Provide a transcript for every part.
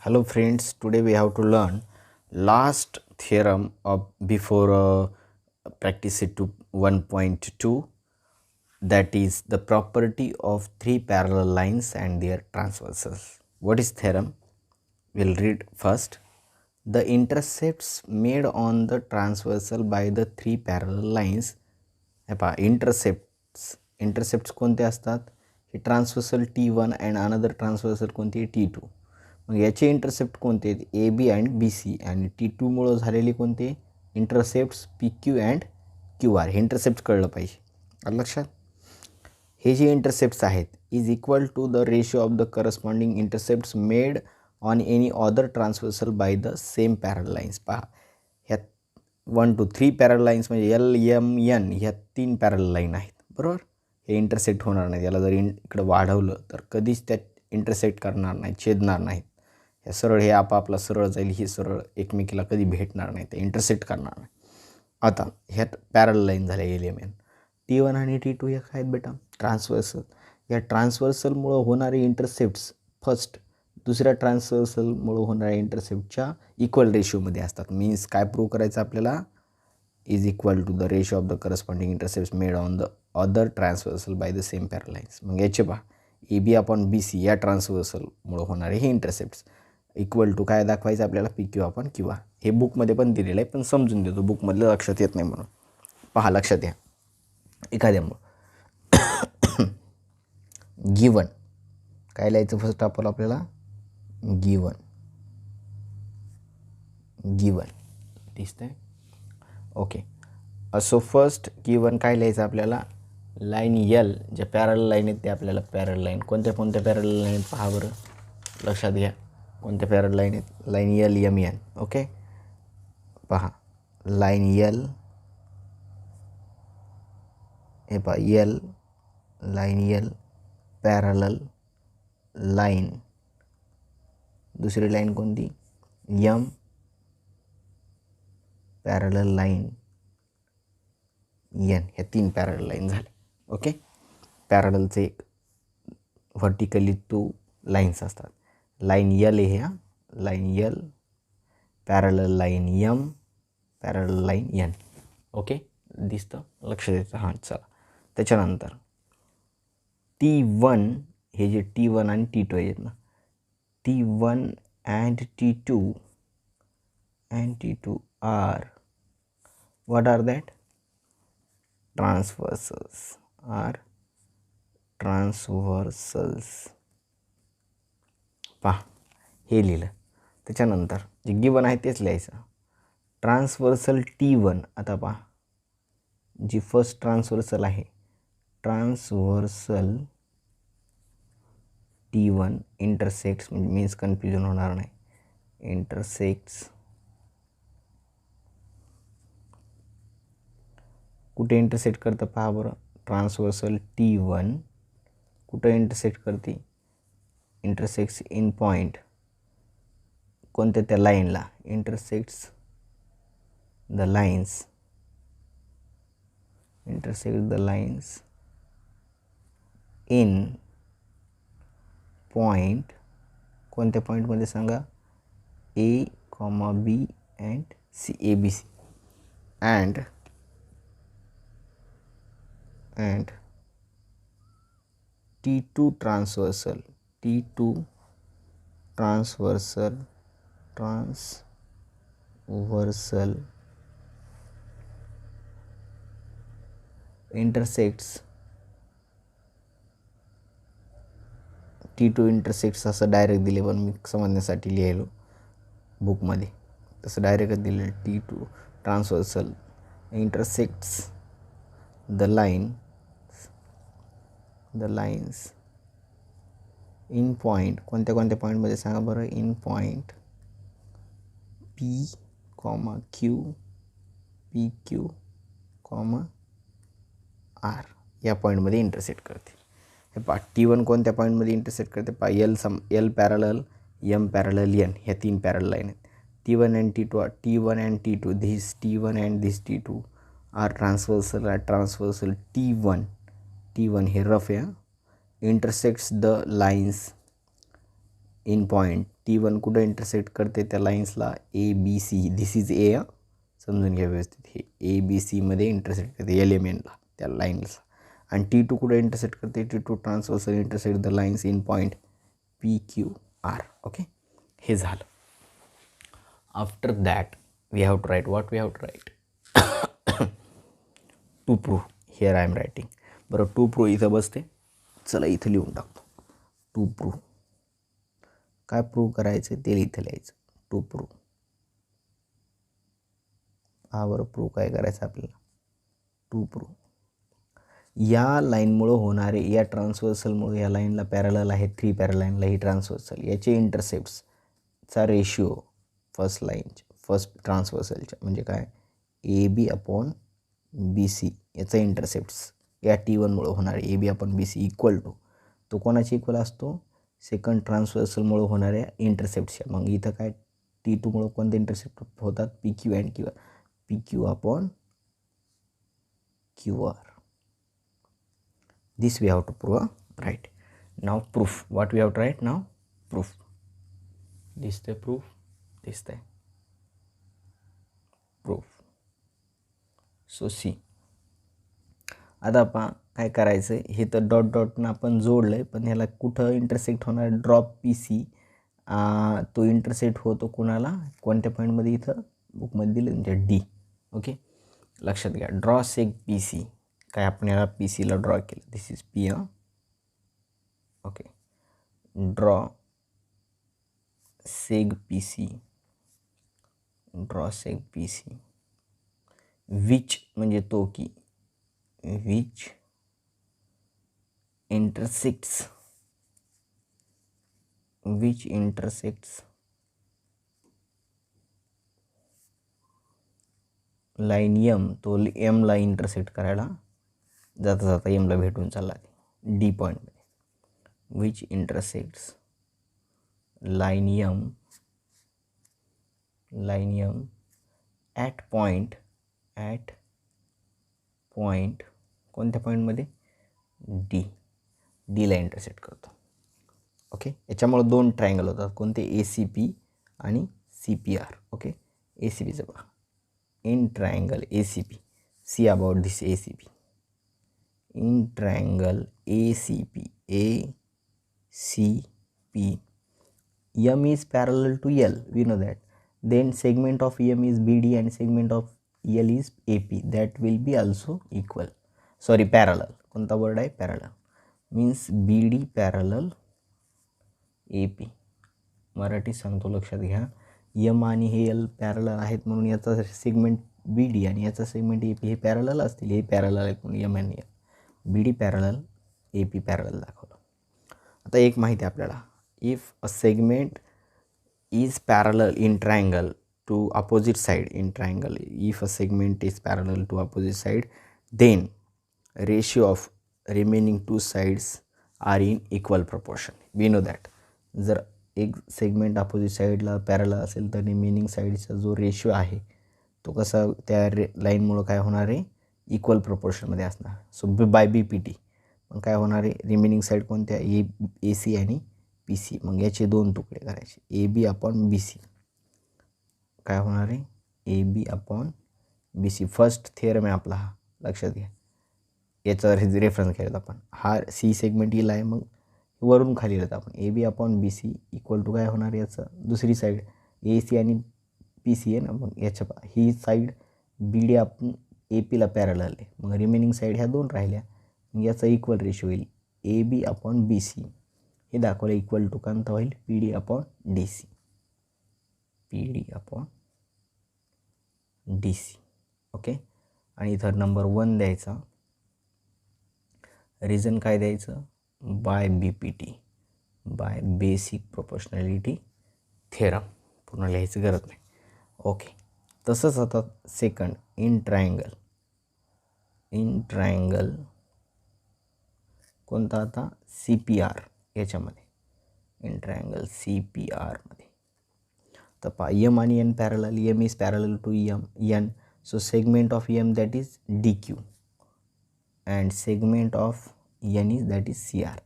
Hello friends, today we have to learn last theorem of before practice it to 1.2, that is the property of three parallel lines and their transversals. What is theorem? We'll read first. The intercepts made on the transversal by the three parallel lines. Intercepts कोणते असतात? हे transversal T1 and another transversal कोणती आहे T2. मग याचे intercept कोणते आहेत? AB and BC आणि T2 मुळे झालेले कोणते इंटरसेप्ट्स PQ अँड QR. हे इंटरसेप्ट कळलं पाहिजे. आलं लक्षात? हे जे इंटरसेप्ट्स आहेत is equal to the ratio of the corresponding intercepts made on any other transversal by the same parallel lines. पहा, ह्या 1 to 3 पॅरल लाईन्स म्हणजे LMN ह्या 3 पॅरल लाईन आहेत, बरोबर. हे इंटरसेक्ट होणार नाहीत. याला जर इकडं वाढवलं तर कधीच त्या इंटरसेक्ट करणार नाही, छेदणार नाहीत. ह्या सरळ हे आपापला सरळ जाईल, ही सरळ एकमेकीला कधी भेटणार नाही, ते इंटरसेक्ट करणार नाही. आता ह्यात पॅरल लाईन झाल्या LMN. T1 आणि T2 हे काय आहेत बेटा? ट्रान्सवर्सल. या ट्रान्सवर्सलमुळं होणारे इंटरसेप्ट्स फर्स्ट दुसऱ्या ट्रान्सवर्सलमुळं होणाऱ्या इंटरसेप्टच्या इक्वल रेशिओमध्ये असतात. मीन्स काय प्रूव्ह करायचं आपल्याला? Is equal to the ratio of the corresponding intercepts made on the other transversal by the same parallel lines. मग याचे पहा, AB अपॉन BC या ट्रान्सवर्सलमुळं होणारे हे इंटरसेप्ट्स इक्वल टू काय दाखवायचं आपल्याला? PQ upon QR. हे बुकमध्ये पण दिलेलं आहे, पण समजून देतो, बुकमधलं लक्षात येत नाही म्हणून. पहा, लक्षात घ्या. एखाद्यामुळं गिवन काय लिहायचं फर्स्ट आपल्याला? गिवन दिसतंय? ओके. सो फर्स्ट गिवन काय लिहायचं आपल्याला? लाईन L ज्या पॅरल लाईन आहेत ते आपल्याला पॅरल लाईन कोणत्या पॅरल लाईन आहेत पहा बरं, लक्षात घ्या. कोणत्या पॅरल लाईन आहेत? Line LMN. ओके, पहा लाईन L, हे पहा L, line L parallel line. दुसरी लाईन कोणती? M parallel line N. ह्या 3 पॅरलल लाईन झाल्या. ओके, पॅरललचे एक व्हर्टिकली 2 लाईन्स असतात. लाईन L ह्या line L parallel line M parallel line N. Okay, दिसतं? लक्ष द्यायचं. हां, चला. त्याच्यानंतर T1, हे जे T1 आणि T2 आहेत ना, T1 and T2 are, what are that? Transversals. पहा, हे लिहिलं. त्याच्यानंतर जे गिवन आहे तेच लिहायचं. Transversal T1. आता पहा, जी फर्स्ट ट्रान्सवर्सल आहे, transversal T1 intersects, means confusion होणार नाही, इंटरसेक्ट्स कुठे इंटरसेक्ट करतं पहा बरं. ट्रान्सवर्सल T1 कुठं इंटरसेक्ट करते? Intersects in point. कोणत्या? त्या लाईनला. Intersect the lines in point. कोणत्या पॉईंटमध्ये सांगा? A, B and C, ABC. And T2 transversal intersects T2 intersects असं डायरेक्ट दिले, पण मी समजण्यासाठी लिहिलो बुकमध्ये, तसं डायरेक्टच दिलेलं. T2 transversal intersects the lines in point. कोणत्या पॉईंटमध्ये सांगा बरं? In point P, Q, PQ, R या पॉईंटमध्ये इंटरसेक्ट करते. हे पहा, T1 कोणत्या पॉईंटमध्ये इंटरसेक्ट करते? पहा, L parallel M parallel N ह्या 3 पॅरल लाईन आहेत. T1 and T2, this T1 and this T2 are transversal T1 हे रफ आहे, intersects the lines in point T1 कुठं इंटरसेक्ट करते त्या लाईन्सला ABC, दिस इज ए, समजून घ्या व्यवस्थित, हे ABCमध्ये इंटरसेक्ट करते एलिमेंटला त्या लाईन्सला. आणि T2 कुठं इंटरसेक्ट करते, T2 transversal intersect the lines in point PQR. Okay, हे झालं. After that we have to write what we have to write to prove. Here I am writing. बरं, टू प्रूव्ह इथं बसते, चला इथं लिहून टाकतो. टू प्रूव्ह काय प्रूव्ह करायचं ते इथं लिहायचं. टू प्रूव्ह हा बरं प्रूव्ह काय करायचं आपल्याला. टू प्रूव्ह या लाईनमुळं होणारे, या ट्रान्सवर्सलमुळे या लाईनला पॅरलल आहे, 3 पॅरल लाईनला ही ट्रान्सवर्सल, याचे इंटरसेप्ट्सचा रेशिओ फर्स्ट ट्रान्सवर्सलच्या म्हणजे काय AB अपॉन BC, याचा इंटरसेप्ट्स या T1मुळं होणारे AB upon BC equal to, तो कोणाची इक्वल असतो, सेकंड ट्रान्सवर्सलमुळं होणाऱ्या इंटरसेप्टच्या. मग इथं काय T2मुळं कोणते इंटरसेप्ट होतात, PQ and QR, PQ upon QR. This we have to prove, right? Now proof. What we have to write now? Proof. This the proof. This the proof. So see. आता आपण काय करायचं, हे तर डॉट डॉटनं आपण जोडलं आहे, पण ह्याला कुठं इंटरसेक्ट होणार, ड्रॉप PC, तो इंटरसेक्ट होतो कुणाला, कोणत्या पॉईंटमध्ये, इथं बुकमध्ये दिलं म्हणजे D. ओके, लक्षात घ्या. ड्रॉ सेग PC, काय आपण याला PCला ड्रॉ केलं, this is P. Okay, draw seg PC, draw seg PC which म्हणजे तो की, विच इंटरसेक्ट्स लाईन M, तो Mला इंटरसेक्ट करायला जाता जाता Mला भेटून चालला D पॉईंटमध्ये. Which intersects line M at point कोणत्या पॉईंटमध्ये, Dला इंटरसेक्ट करतो. ओके, याच्यामुळे 2 ट्रायंगल होतात, कोणते, ACP आणि CPR. ओके, ACPचं बघा, in triangle ACP, see about this ACP, in triangle ACP, M is parallel to L, we know that. Then segment of M is BD and segment of L is AP, that will be also equal. Sorry, parallel. कोणता word आहे, parallel. Means BD parallel AP. Marathi सांगतो, लक्षात घ्या. M आणि हे L parallel आहेत म्हणून याचा सेगमेंट BD आणि याचा सेगमेंट AP हे पॅरलल असतील, हे पॅरलल आहेत म्हणून M आणि L. BD parallel, AP parallel दाखवलं. आता एक माहिती आहे आपल्याला, if a segment is parallel in triangle to opposite side, in triangle if a segment is parallel to opposite side, then ratio of remaining two sides are in equal proportion. We know that. जर एक segment opposite साईडला parallel असेल तर remaining साईडचा जो ratio आहे तो कसा त्या लाईनमुळं काय होणार आहे, इक्वल प्रोपोर्शनमध्ये असणार. सो बाय BPT मग काय होणार आहे, रिमेनिंग साईड कोणत्या, AC आणि PC, मग याचे 2 तुकडे करायचे, AB अपॉन BC. काय होणार आहे, AB upon BC. First theorem आहे आपला हा, लक्षात घ्या. याचा रेफरन्स घ्यायचा आपण, हा C सेगमेंट येईल आहे, मग वरून खाली येतं आपण AB upon BC equal to काय होणार, याचं दुसरी साईड AC आणि PC आहे ना, मग याच्या ही साईड BD आपण APला पॅरलल आहे, मग रिमेनिंग साईड ह्या 2 राहिल्या, मग याचा इक्वल रेशो होईल AB अपॉन BC. हे दाखवलं इक्वल टू कांता होईल PD upon DC, PD upon DC. Okay, आणि इथं नंबर 1 द्यायचा, रिझन काय द्यायचं, by BPT, by basic proportionality theorem. पूर्ण लिहायची गरज नाही. ओके, तसंच आता सेकंड, इन ट्रायंगल कोणता आता, CPR याच्यामध्ये, इन ट्रायंगल CPRमध्ये. तर पहा, M आणि N parallel, M is parallel to N, so segment of M that is DQ and segment of N is that is CR.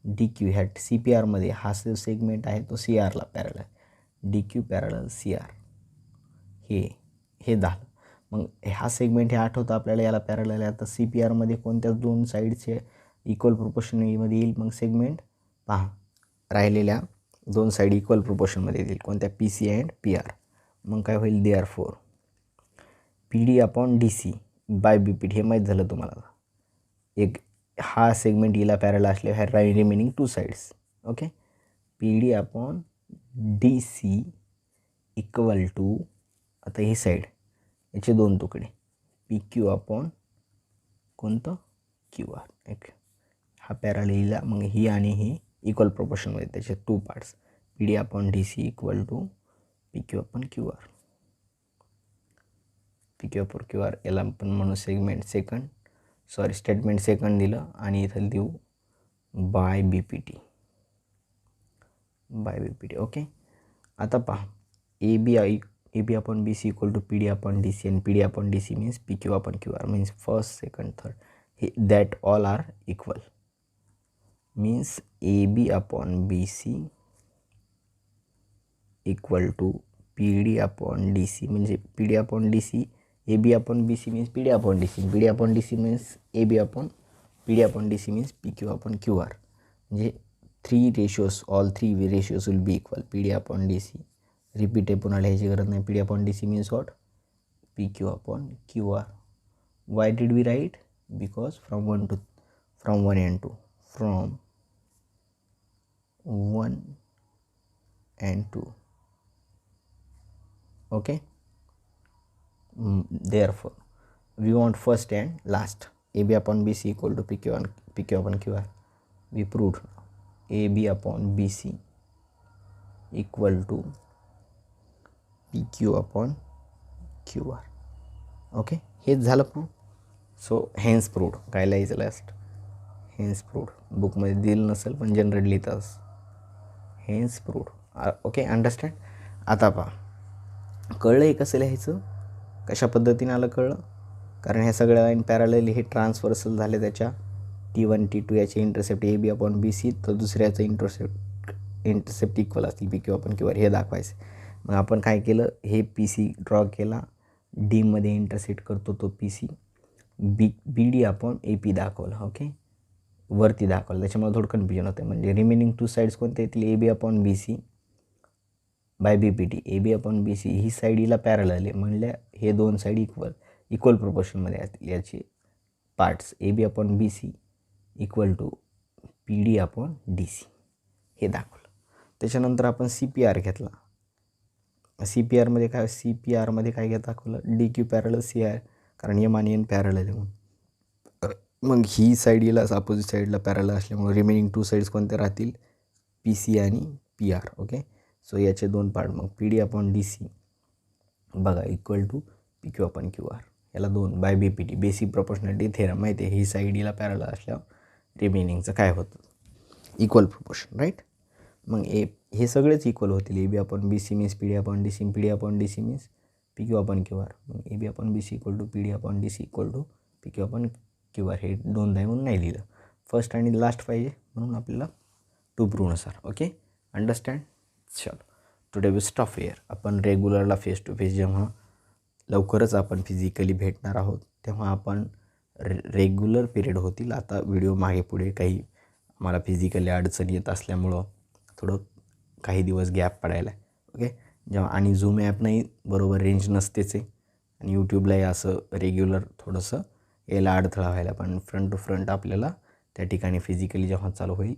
D Q ह्या C P आरमध्ये हा जो सेगमेंट आहे तो सी आरला पॅरल आहे, D Q parallel C R, हे झालं. मग हा सेगमेंट हे आठवतं आपल्याला याला पॅरल आहे. आता सी पी आरमध्ये कोणत्या दोन साईडचे इक्वल प्रोपोर्शनमध्ये येईल? मग सेगमेंट पहा, राहिलेल्या दोन साईड इक्वल प्रोपोर्शनमध्ये येतील, कोणत्या P C and P R. मग काय होईल? Therefore P D upon D C by B P D, हे माहीत झालं तुम्हाला. एक हा सेगमेंट हिला पॅरल असले ह्या remaining two sides. Okay, P D upon D C equal to, आता ही साईड याचे दोन तुकडे, पी क्यू अपॉन कोणतं? Q R. ओके, हा पॅरल येईल. मग ही आणि ही इक्वल प्रोपोर्शनमध्ये, त्याचे two parts, P D upon D C equal to P Q upon Q R. P Q upon Q R याला आपण म्हणू स्टेटमेंट सेकंड दिलं आणि इथं देऊ by B P T. Okay, आता पहा, A B upon B C equal to P D upon D C, आणि P D upon D C means P Q upon Q R, means first second third, हे that all R equal. Means A B upon B C equal to P D upon D C, म्हणजे P D upon D C, A B upon B C means P D upon D C, P D upon D C means A B upon P D upon D C means P Q upon Q R. म्हणजे all three ratios will be equal. P D upon D C repeat आहे, पुन्हा लिहायची गरज नाही. P D upon D C means what? P Q upon Q R. Why did we write? Because from one and 2, from 1 and 2. Okay, therefore we want first and last. AB upon BC equal to PQ upon QR. We proved AB upon BC equal to PQ upon QR. Okay, हेच झालं prove. So hence proved. काय लिहायचं last? Hence proved. बुकमध्ये दिलं नसेल पण generally लिहिताच hence proved. Okay, understand. आता पहा, कळलं आहे कसं लिहायचं, कशा पद्धतीने आलं कळलं. कारण ह्या सगळ्या लाईन पॅरलल हे ट्रान्सव्हर्सल झाले, त्याच्या T1 T2 याचे intercept A B upon B C, तर दुसऱ्याचं इंटरसेप्ट इक्वल असतील P Q upon Q R, हे दाखवायचं. मग आपण काय केलं, हे पी सी ड्रॉ केला, डीमध्ये इंटरसेक्ट करतो तो P C, B D upon A P दाखवलं. ओके, वरती दाखवलं, त्याच्यामुळे थोडं कन्फ्युजन होतं. म्हणजे रिमेनिंग टू साईड्स कोणते येतील? A B upon B C by B P T. A B upon B C ही साईड हिला पॅरलल आहे, म्हणल्या हे दोन साईड इक्वल प्रोपोर्शनमध्ये असतील. याचे parts A B upon B C equal to P D upon D C, हे दाखवलं. त्याच्यानंतर आपण सी पी आर घेतला. सी पी आरमध्ये काय दाखवलं? D Q parallel C R, कारण एम आणि एन पॅरलल आहे म्हणून. मग ही साईड हिला अपोजिट साईडला पॅरलल असल्यामुळे रिमेनिंग टू साईड्स कोणत्या राहतील? पी सी आणि पी आर. ओके, सो याचे दोन पार्ट, मग P D upon D C बघा equal to P Q upon Q R. याला दोन by B P T, basic proportionality theorem माहिती आहे. ही साईड हिला पॅरलल असल्यावर रिमेनिंगचं काय होतं? Equal proportion, right. मग हे सगळेच इक्वल होतील. A B upon B C means P D upon D C, P D upon D C means P Q upon Q R. मग A B upon B C equal to P D upon D C equal to P Q upon Q R. हे दोनदा म्हणून नाही लिहिलं, first आणि last पाहिजे म्हणून आपल्याला टू प्रूव्हनुसार. Okay, understand. चलो, टुडे वी स्टॉप हिअर. आपण रेग्युलरला फेस टू फेस जेव्हा लवकरच आपण फिजिकली भेटणार आहोत तेव्हा आपण रेग्युलर पिरियड होतील. आता व्हिडिओ मागे पुढे काही मला फिजिकली अडचण येत असल्यामुळं थोडं काही दिवस गॅप पडायला. ओके, जेव्हा आणि झूम ॲप नाही बरोबर रेंज नसतेच आहे, आणि यूट्यूबलाही असं रेग्युलर थोडंसं यायला अडथळा व्हायला. पण फ्रंट टू फ्रंट आपल्याला त्या ठिकाणी फिजिकली जेव्हा चालू होईल,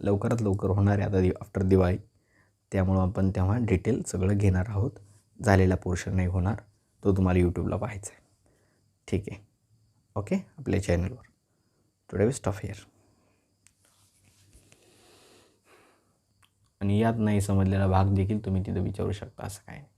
लवकरात लवकर होणार आहे आता आफ्टर दिवाळी, त्यामुळं आपण तेव्हा डिटेल सगळं घेणार आहोत. झालेला पोर्शन नाही होणार, तो तुम्हाला यूट्यूबला पाहायचा आहे. ठीक आहे, ओके, आपल्या चॅनलवर. Today we stop here. आणि यात नाही समजलेला भाग देखील तुम्ही तिथं विचारू शकता, असं काय नाही.